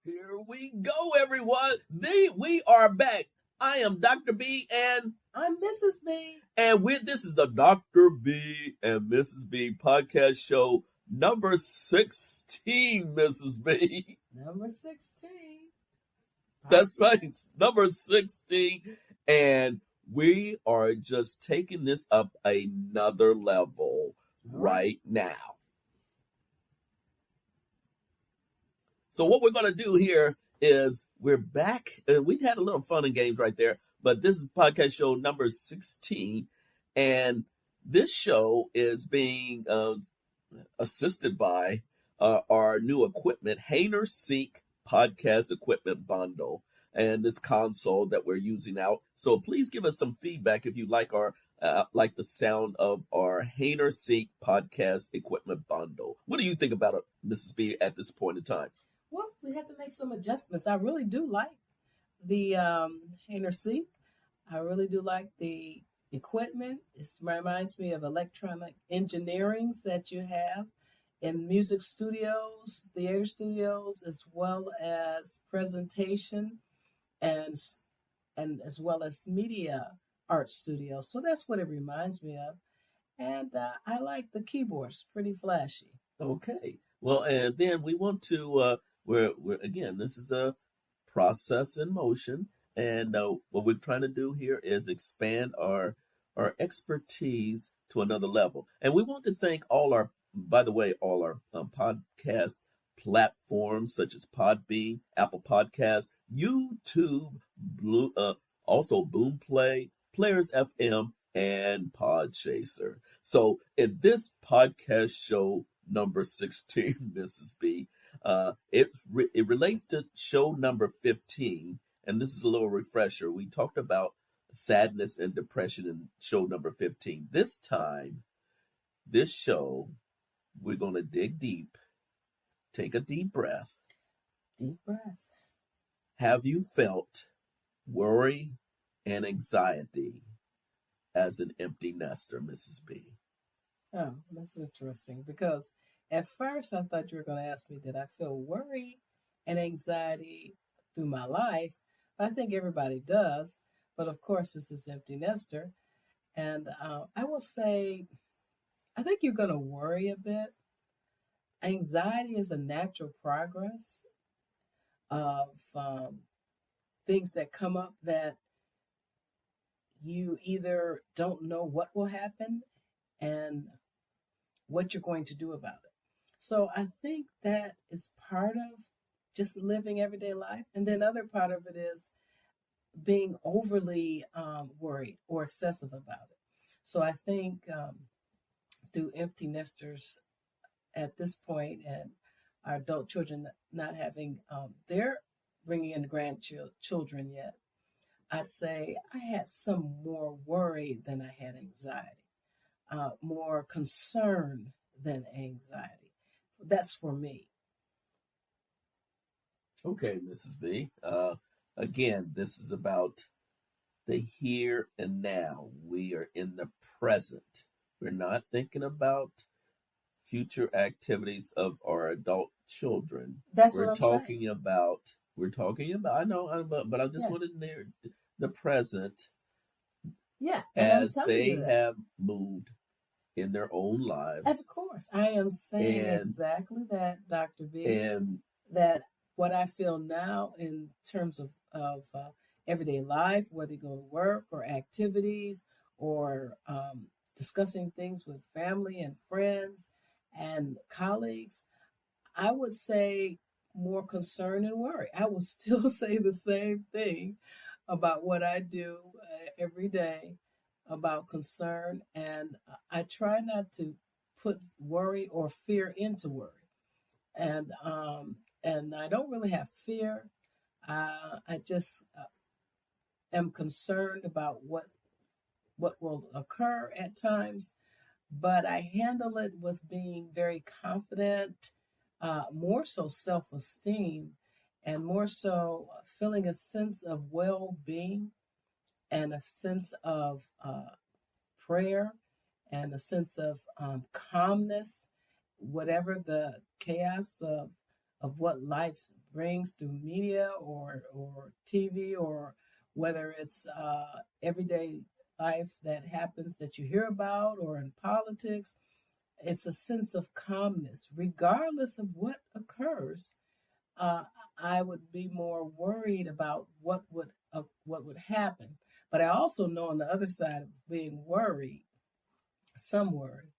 Here we go, everyone. We are back. I am Dr. B, and I'm Mrs. B. this is the Dr. B and Mrs. B podcast show number 16, Mrs. B. Number 16. That's right, it's number 16. And we are just taking this up another level right now. So what we're going to do here is we're back, and we had a little fun and games right there, but this is podcast show number 16, and this show is being assisted by our new equipment, Hainer Sync Podcast Equipment Bundle, and this console that we're using out. So please give us some feedback if you like like the sound of our Hainer Sync Podcast Equipment Bundle. What do you think about it, Mrs. B, at this point in time? Well, we have to make some adjustments. I really do like the Hainer Sync. I really do like the equipment. It reminds me of electronic engineerings that you have in music studios, theater studios, as well as presentation and as well as media art studios. So that's what it reminds me of. And I like the keyboards, pretty flashy. Okay. Well, and then we want to we're again, this is a process in motion, and what we're trying to do here is expand our expertise to another level. And we want to thank all our podcast platforms such as Podbean, Apple Podcasts, YouTube, also Boomplay, Players FM, and Podchaser. So in this podcast show number 16, Mrs. B, it relates to show number 15, and this is a little refresher. We talked about sadness and depression in show number 15. This time, this show, we're going to dig deep. Take a deep breath. Deep breath. Have you felt worry and anxiety as an empty nester, Mrs. B? Oh, that's interesting, because at first I thought you were going to ask me, did I feel worry and anxiety through my life? I think everybody does, but of course this is empty nester. And I will say, I think you're going to worry a bit. Anxiety is a natural progress of things that come up that you either don't know what will happen and what you're going to do about it. So I think that is part of just living everyday life. And then other part of it is being overly worried or excessive about it. So I think through empty nesters at this point, and our adult children not having their bringing in grandchildren yet, I'd say I had some more worry than I had anxiety, more concern than anxiety. That's for me. Okay, Mrs. B. Again, this is about the here and now. We are in the present. We're not thinking about future activities of our adult children. That's we're what I'm talking saying. about. We're talking about. I know, but I just wanted near the present. Yeah, as they have moved in their own lives. Of course, I am saying exactly that, Dr. B. And that what I feel now in terms of everyday life, whether you go to work or activities or discussing things with family and friends and colleagues, I would say more concern and worry. I will still say the same thing about what I do every day, about concern, and I try not to put worry or fear into worry. And I don't really have fear. I just am concerned about what will occur at times, but I handle it with being very confident, more so self-esteem, and more so feeling a sense of well-being and a sense of prayer and a sense of calmness, whatever the chaos of of what life brings through media or TV, or whether it's everyday life that happens that you hear about, or in politics. It's a sense of calmness, regardless of what occurs. uh, I would be more worried about what would happen. But I also know on the other side of being worried, some worry,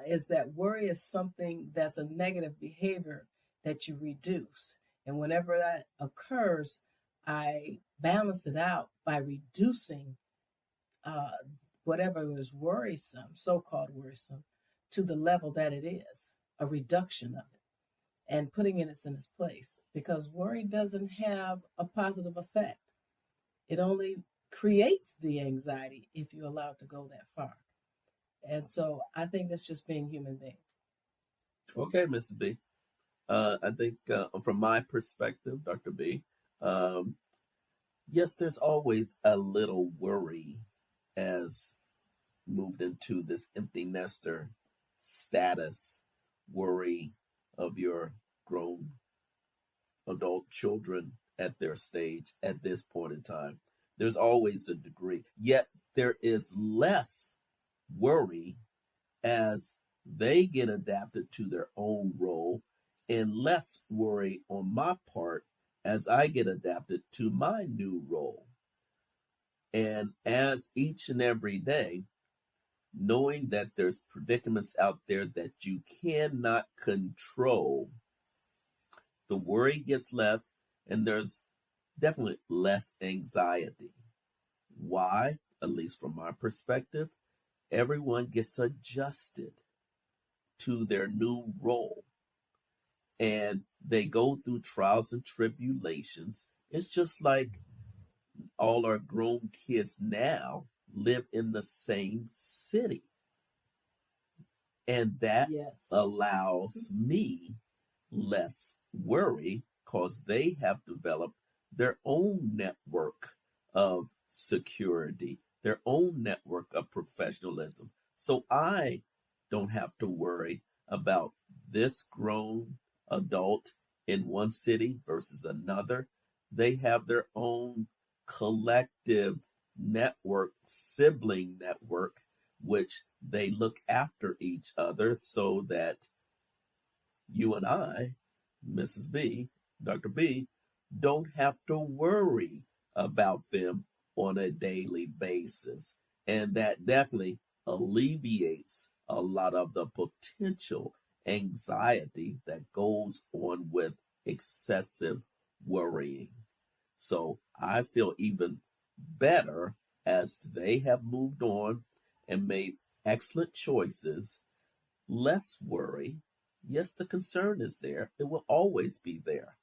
is that worry is something that's a negative behavior that you reduce. And whenever that occurs, I balance it out by reducing uh, whatever is worrisome, so called worrisome, to the level that it is, a reduction of it, and putting it in its place. Because worry doesn't have a positive effect, it only creates the anxiety if you allow it to go that far. And so I think that's just being human being. Okay, Mrs. B. I think from my perspective, Dr. B, um, yes, there's always a little worry as moved into this empty nester status, worry of your grown adult children at their stage at this point in time. There's always a degree, yet there is less worry as they get adapted to their own role, and less worry on my part as I get adapted to my new role. And as each and every day, knowing that there's predicaments out there that you cannot control, the worry gets less, and there's definitely less anxiety. Why? At least from my perspective, everyone gets adjusted to their new role, and they go through trials and tribulations. It's just like all our grown kids now live in the same city, and that Yes. allows me less worry because they have developed their own network of security, their own network of professionalism. So I don't have to worry about this grown adult in one city versus another. They have their own collective network, sibling network, which they look after each other so that you and I, Mrs. B, Dr. B, don't have to worry about them on a daily basis. And that definitely alleviates a lot of the potential anxiety that goes on with excessive worrying. So I feel even better as they have moved on and made excellent choices, less worry. Yes, the concern is there, it will always be there,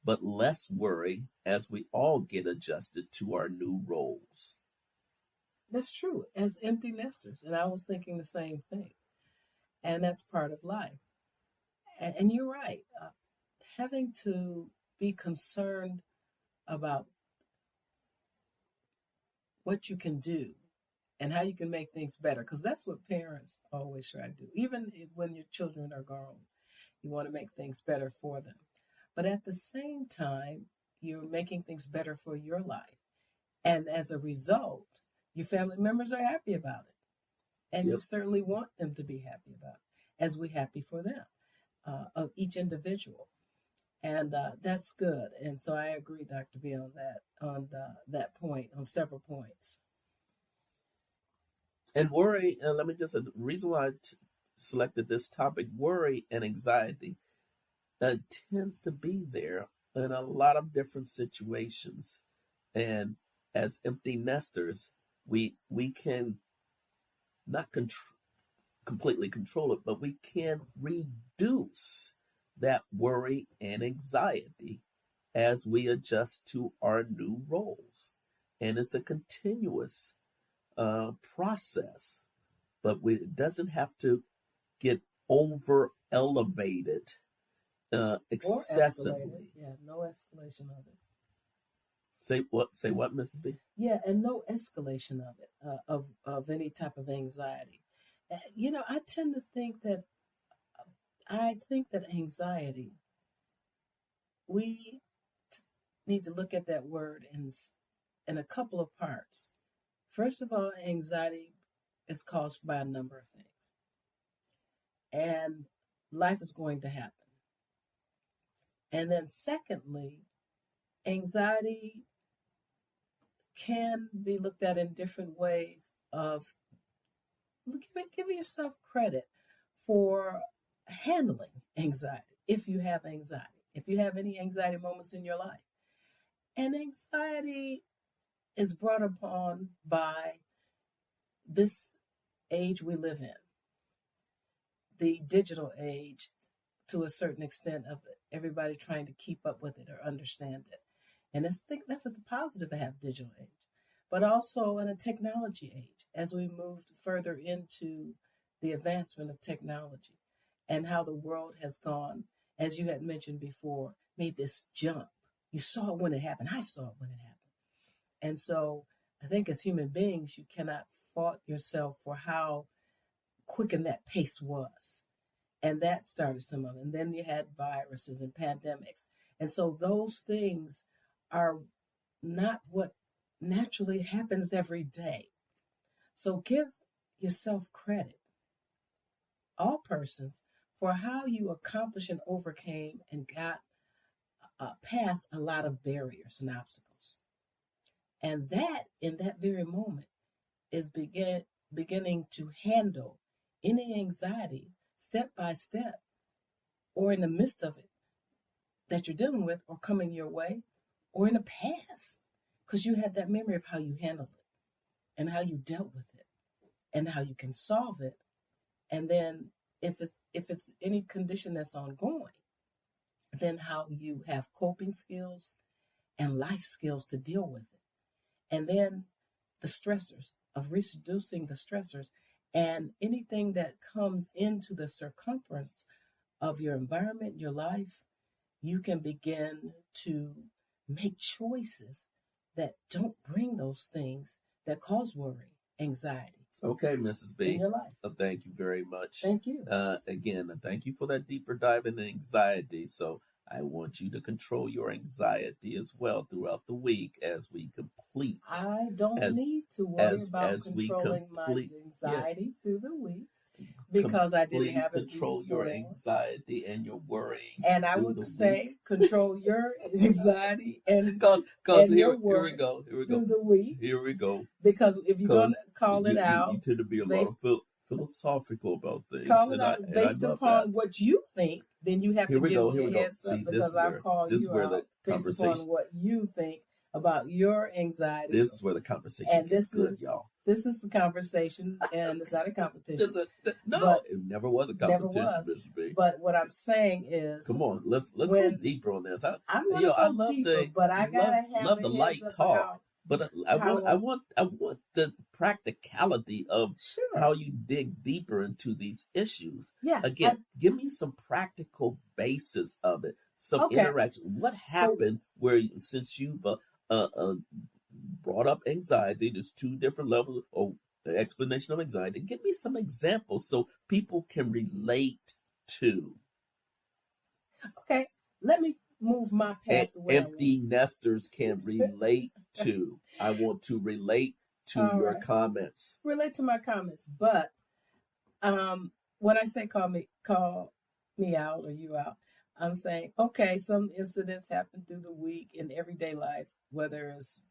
but less worry as we all get adjusted to our new roles. That's true, as empty nesters. And I was thinking the same thing. And that's part of life. And you're right. Having to be concerned about what you can do and how you can make things better, because that's what parents always try to do. Even when your children are grown, you want to make things better for them. But at the same time, you're making things better for your life. And as a result, your family members are happy about it. And you Yep. certainly want them to be happy about it, as we're happy for them, of each individual. And that's good. And so I agree, Dr. B, on that point, on several points. And worry, and let me just, the reason why selected this topic, worry and anxiety, tends to be there in a lot of different situations. And as empty nesters, we can not completely control it, but we can reduce that worry and anxiety as we adjust to our new roles. And it's a continuous process, but it doesn't have to get over elevated Or escalated. excessively. Yeah, no escalation of it. Say what? Say what, Mrs. B? Yeah, and no escalation of it, of any type of anxiety. You know, I tend to think that I think that anxiety we need to look at that word in a couple of parts. First of all, anxiety is caused by a number of things, and life is going to happen. And then, secondly, anxiety can be looked at in different ways of give yourself credit for handling anxiety if you have anxiety, if you have any anxiety moments in your life. And anxiety is brought upon by this age we live in, the digital age, to a certain extent, of everybody trying to keep up with it or understand it. And that's a positive to have digital age, but also in a technology age, as we move further into the advancement of technology and how the world has gone, as you had mentioned before, made this jump. You saw it when it happened. I saw it when it happened. And so I think as human beings, you cannot fault yourself for how quick that pace was. And that started some of it. And then you had viruses and pandemics. And so those things are not what naturally happens every day. So give yourself credit, all persons, for how you accomplished and overcame and got past a lot of barriers and obstacles. And that, in that very moment, is beginning to handle any anxiety step by step, or in the midst of it that you're dealing with or coming your way, or in the past, because you have that memory of how you handled it and how you dealt with it and how you can solve it. And then if it's any condition that's ongoing, then how you have coping skills and life skills to deal with it. And then the stressors, of reducing the stressors and anything that comes into the circumference of your environment, your life, you can begin to make choices that don't bring those things that cause worry, anxiety. Okay, Mrs. B. In your life. Thank you very much. Thank you. Again, thank you for that deeper dive into anxiety. So I want you to control your anxiety as well throughout the week as we complete. I don't need to worry about controlling my anxiety through the week because I didn't have it before. Control your anxiety and your worrying. And I would say control your anxiety and here we go. Through the week. Here we go. Because if you're going to call it out. You tend to be a lot of philosophical about things. Call it out based upon what you think, then you have to give me a heads up because I'm calling you out based upon what you think about your anxiety. This is where the conversation gets good, y'all. This is the conversation, and it's not a competition. It never was a competition. Never was. But what I'm saying is, come on, let's go deeper on this. I'm going to go deeper, but I gotta have the light talk. But I want the practicality of how you dig deeper into these issues. Yeah. Again, give me some practical basis of it, some interaction. What happened since you've brought up anxiety? There's two different levels of the explanation of anxiety. Give me some examples so people can relate to. Okay, let me move my path the way empty nesters can relate to. I want to relate to your comments. Relate to my comments, but when I say call me out or you out, I'm saying some incidents happen through the week in everyday life, whether it's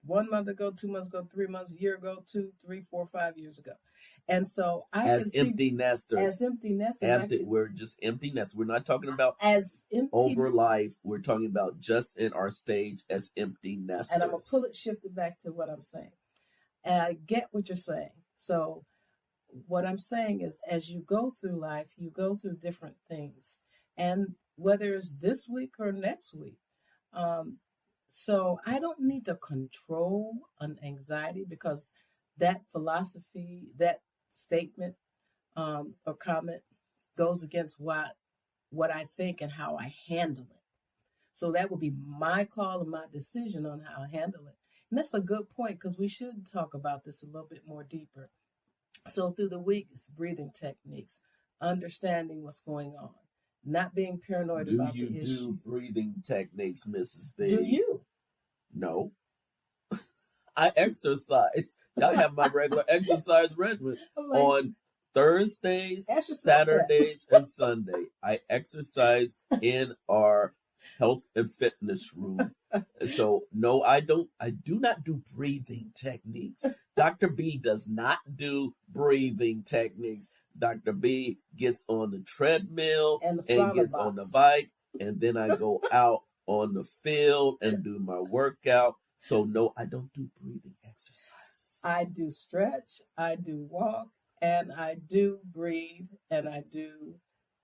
1 month ago, 2 months ago, 3 months, a year ago, 2, 3, 4, 5 years ago. And so as empty nesters, we're just empty nesters. We're not talking about over life. We're talking about just in our stage as empty nesters. And I'm going to shift it back to what I'm saying. And I get what you're saying. So what I'm saying is, as you go through life, you go through different things. And whether it's this week or next week, so I don't need to control an anxiety because that philosophy, that statement or comment goes against what I think and how I handle it. So that would be my call and my decision on how I handle it. And that's a good point because we should talk about this a little bit more deeper. So through the week, it's breathing techniques, understanding what's going on, not being paranoid Do about you the issue. do breathing techniques, Mrs. B? Do you? No. I exercise. I have my regular exercise regimen I'm like, on Thursdays, ask yourself Saturdays, and Sunday. I exercise in our health and fitness room. So no, I don't. I do not do breathing techniques. Dr. B does not do breathing techniques. Dr. B gets on the treadmill and the and sauna gets on the box. bike, and then I go out on the field and do my workout. So no, I don't do breathing exercises. I do stretch, I do walk, and I do breathe, and I do.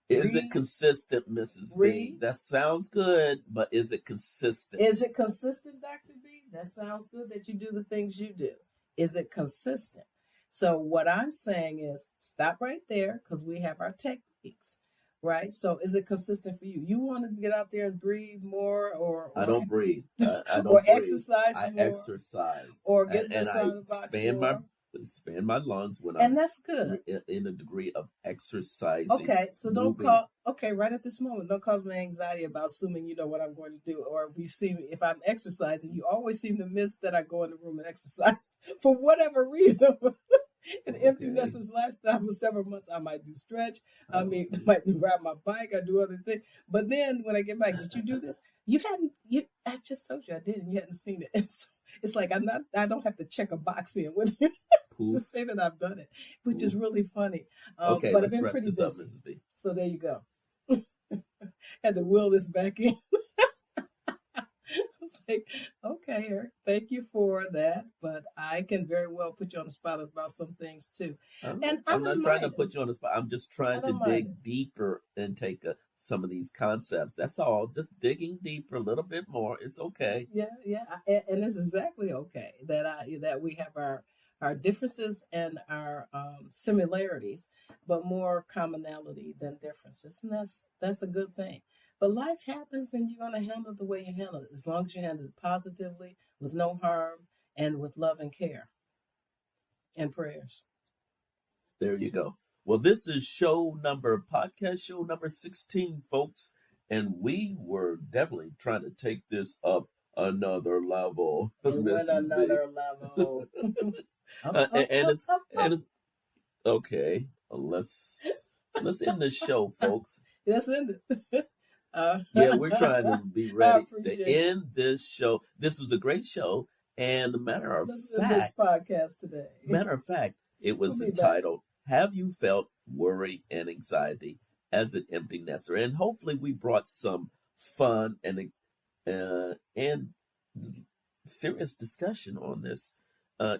Is breathe. it consistent, Mrs. B? Breathe. That sounds good, but is it consistent? Is it consistent, Dr. B? That sounds good that you do the things you do. Is it consistent? So what I'm saying is stop right there because we have our techniques, right? So is it consistent for you? You want to get out there and breathe more, or I don't breathe. I don't or breathe. exercise I more, exercise, or get and the I sauna box expand my lungs when and I'm that's good. in a degree of exercising. Okay, so don't moving. right at this moment, don't cause me anxiety about assuming you know what I'm going to do, or if you see me, if I'm exercising, you always seem to miss that I go in the room and exercise for whatever reason. An empty nester's lifestyle for several months, I might do stretch. I might ride my bike. I do other things. But then when I get back, did you do this? I just told you I did, and you hadn't seen it. It's like I don't have to check a box in with you to say that I've done it, which is really funny. Okay, but let's I've been wrap pretty this busy. up, Mrs. B. So there you go. Had to wheel this back in. I was like, okay, Eric, thank you for that, but I can very well put you on the spot about some things too. I'm I'm not trying to put you on the spot. I'm just trying to dig deeper and take some of these concepts. That's all. Just digging deeper a little bit more. It's okay. Yeah, and it's exactly okay that we have our differences and our similarities, but more commonality than differences, and that's a good thing. But life happens, and you're going to handle it the way you handle it, as long as you handle it positively, with no harm, and with love and care and prayers. There you go. Well, this is podcast show number 16, folks, and we were definitely trying to take this up another level. And went another level. Okay. Let's end the show, folks. Let's end it. Yeah, we're trying to be ready to end this show. This was a great show, and this podcast today. Matter of fact, it was entitled "Have You Felt Worry and Anxiety as an Empty Nester?" And hopefully, we brought some fun and serious discussion on this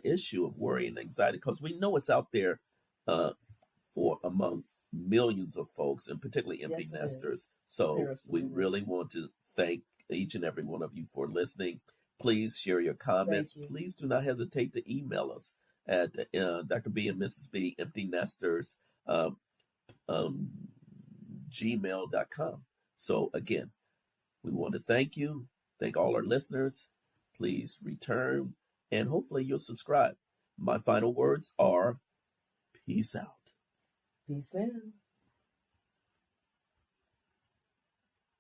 issue of worry and anxiety, because we know it's out there for among millions of folks, and particularly empty nesters. So we really want to thank each and every one of you for listening. Please share your comments. Please do not hesitate to email us at Dr. B and Mrs. B Empty Nesters gmail.com. So again, we want to thank you. Thank all our listeners. Please return, and hopefully you'll subscribe. My final words are peace out. Peace in.